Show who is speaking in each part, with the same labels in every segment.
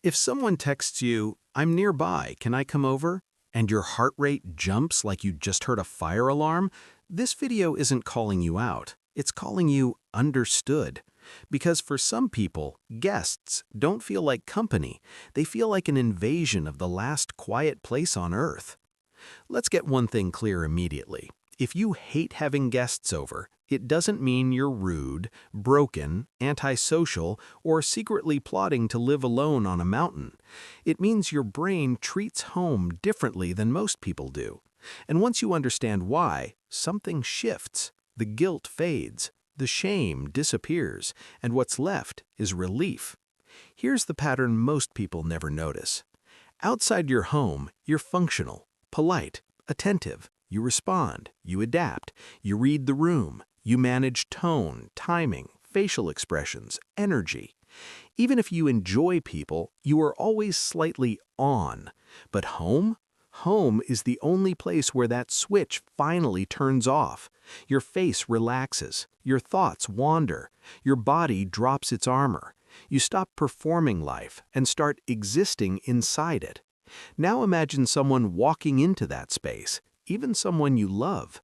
Speaker 1: If someone texts you, "I'm nearby, can I come over?" and your heart rate jumps like you just heard a fire alarm, this video isn't calling you out. It's calling you understood. Because for some people, guests don't feel like company. They feel like an invasion of the last quiet place on Earth. Let's get one thing clear immediately. If you hate having guests over, it doesn't mean you're rude, broken, antisocial, or secretly plotting to live alone on a mountain. It means your brain treats home differently than most people do. And once you understand why, something shifts. The guilt fades, the shame disappears, and what's left is relief. Here's the pattern most people never notice. Outside your home, you're functional, polite, attentive. You respond, you adapt, you read the room, you manage tone, timing, facial expressions, energy. Even if you enjoy people, you are always slightly on. But home? Home is the only place where that switch finally turns off. Your face relaxes, your thoughts wander, your body drops its armor. You stop performing life and start existing inside it. Now imagine someone walking into that space, even someone you love.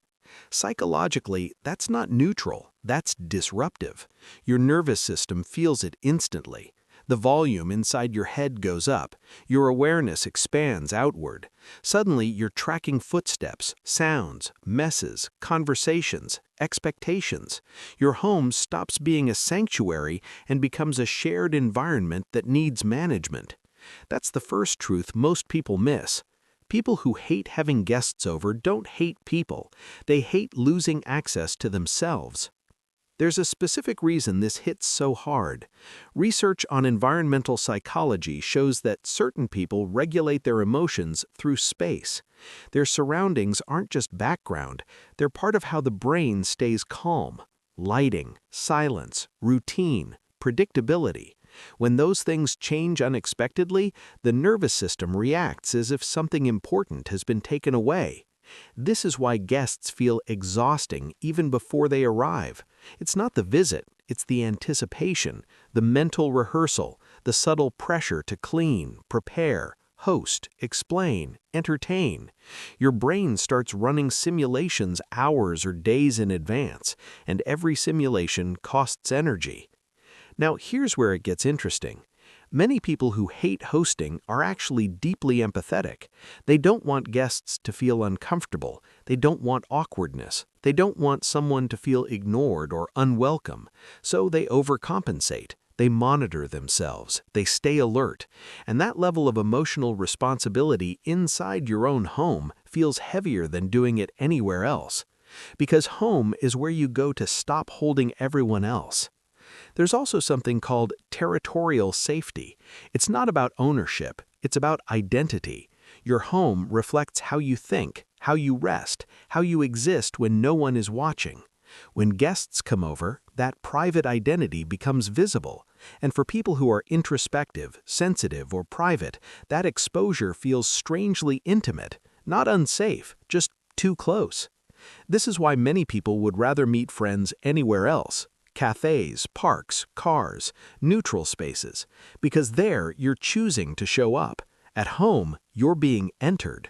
Speaker 1: Psychologically, that's not neutral, that's disruptive. Your nervous system feels it instantly. The volume inside your head goes up, your awareness expands outward. Suddenly, you're tracking footsteps, sounds, messes, conversations, expectations. Your home stops being a sanctuary and becomes a shared environment that needs management. That's the first truth most people miss. People who hate having guests over don't hate people. They hate losing access to themselves. There's a specific reason this hits so hard. Research on environmental psychology shows that certain people regulate their emotions through space. Their surroundings aren't just background, they're part of how the brain stays calm. Lighting, silence, routine, predictability. When those things change unexpectedly, the nervous system reacts as if something important has been taken away. This is why guests feel exhausting even before they arrive. It's not the visit, it's the anticipation, the mental rehearsal, the subtle pressure to clean, prepare, host, explain, entertain. Your brain starts running simulations hours or days in advance, and every simulation costs energy. Now, here's where it gets interesting. Many people who hate hosting are actually deeply empathetic. They don't want guests to feel uncomfortable. They don't want awkwardness. They don't want someone to feel ignored or unwelcome. So they overcompensate. They monitor themselves. They stay alert. And that level of emotional responsibility inside your own home feels heavier than doing it anywhere else. Because home is where you go to stop holding everyone else. There's also something called territorial safety. It's not about ownership, it's about identity. Your home reflects how you think, how you rest, how you exist when no one is watching. When guests come over, that private identity becomes visible. And for people who are introspective, sensitive, or private, that exposure feels strangely intimate, not unsafe, just too close. This is why many people would rather meet friends anywhere else. Cafes, parks, cars, neutral spaces, because there you're choosing to show up. At home, you're being entered.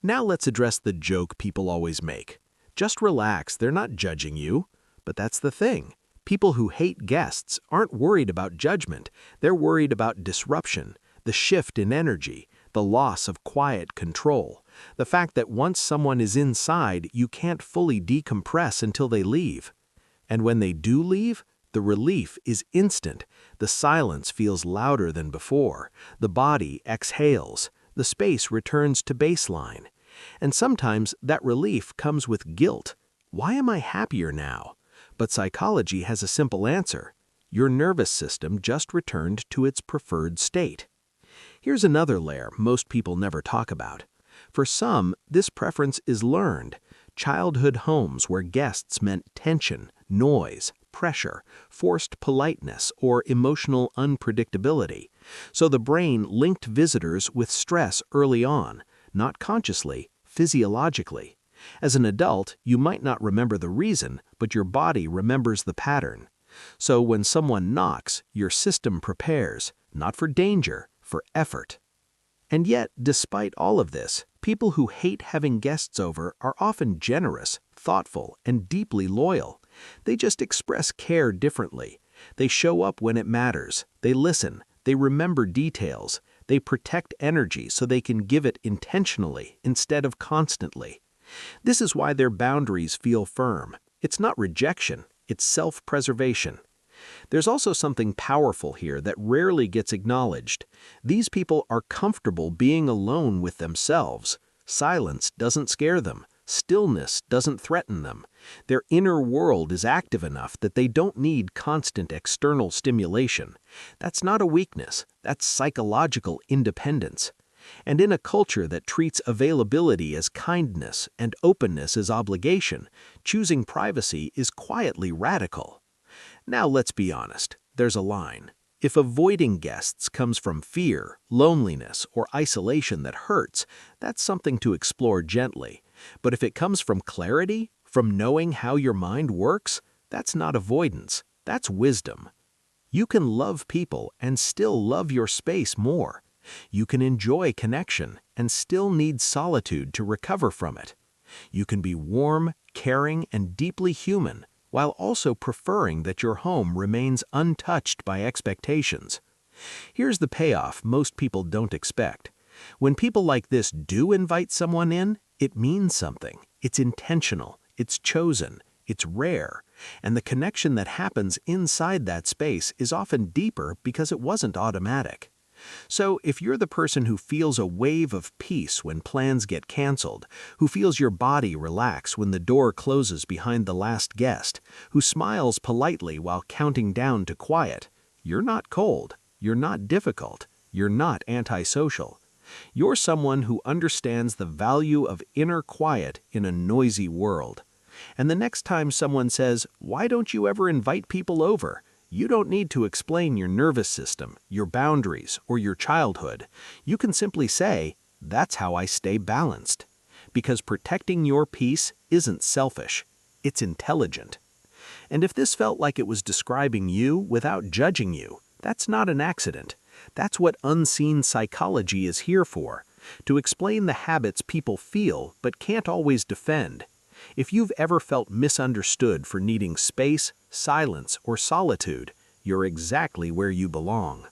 Speaker 1: Now let's address the joke people always make. Just relax, they're not judging you. But that's the thing. People who hate guests aren't worried about judgment. They're worried about disruption, the shift in energy, the loss of quiet control, the fact that once someone is inside, you can't fully decompress until they leave. And when they do leave, the relief is instant. The silence feels louder than before. The body exhales. The space returns to baseline. And sometimes that relief comes with guilt. Why am I happier now? But psychology has a simple answer. Your nervous system just returned to its preferred state. Here's another layer most people never talk about. For some, this preference is learned. Childhood homes where guests meant tension, noise, pressure, forced politeness, or emotional unpredictability. So the brain linked visitors with stress early on, not consciously, physiologically. As an adult, you might not remember the reason, but your body remembers the pattern. So when someone knocks, your system prepares, not for danger, for effort. And yet, despite all of this, people who hate having guests over are often generous, thoughtful, and deeply loyal. They just express care differently. They show up when it matters. They listen. They remember details. They protect energy so they can give it intentionally instead of constantly. This is why their boundaries feel firm. It's not rejection, it's self-preservation. There's also something powerful here that rarely gets acknowledged. These people are comfortable being alone with themselves. Silence doesn't scare them. Stillness doesn't threaten them. Their inner world is active enough that they don't need constant external stimulation. That's not a weakness, that's psychological independence. And in a culture that treats availability as kindness and openness as obligation, choosing privacy is quietly radical. Now let's be honest, there's a line. If avoiding guests comes from fear, loneliness, or isolation that hurts, that's something to explore gently. But if it comes from clarity, from knowing how your mind works, that's not avoidance, that's wisdom. You can love people and still love your space more. You can enjoy connection and still need solitude to recover from it. You can be warm, caring, and deeply human, while also preferring that your home remains untouched by expectations. Here's the payoff most people don't expect. When people like this do invite someone in, it means something. It's intentional, it's chosen, it's rare, and the connection that happens inside that space is often deeper because it wasn't automatic. So if you're the person who feels a wave of peace when plans get canceled, who feels your body relax when the door closes behind the last guest, who smiles politely while counting down to quiet, you're not cold, you're not difficult, you're not antisocial. You're someone who understands the value of inner quiet in a noisy world. And the next time someone says, "Why don't you ever invite people over?" you don't need to explain your nervous system, your boundaries, or your childhood. You can simply say, "That's how I stay balanced." Because protecting your peace isn't selfish, it's intelligent. And if this felt like it was describing you without judging you, that's not an accident. That's what unseen psychology is here for, to explain the habits people feel but can't always defend. If you've ever felt misunderstood for needing space, silence, or solitude, you're exactly where you belong.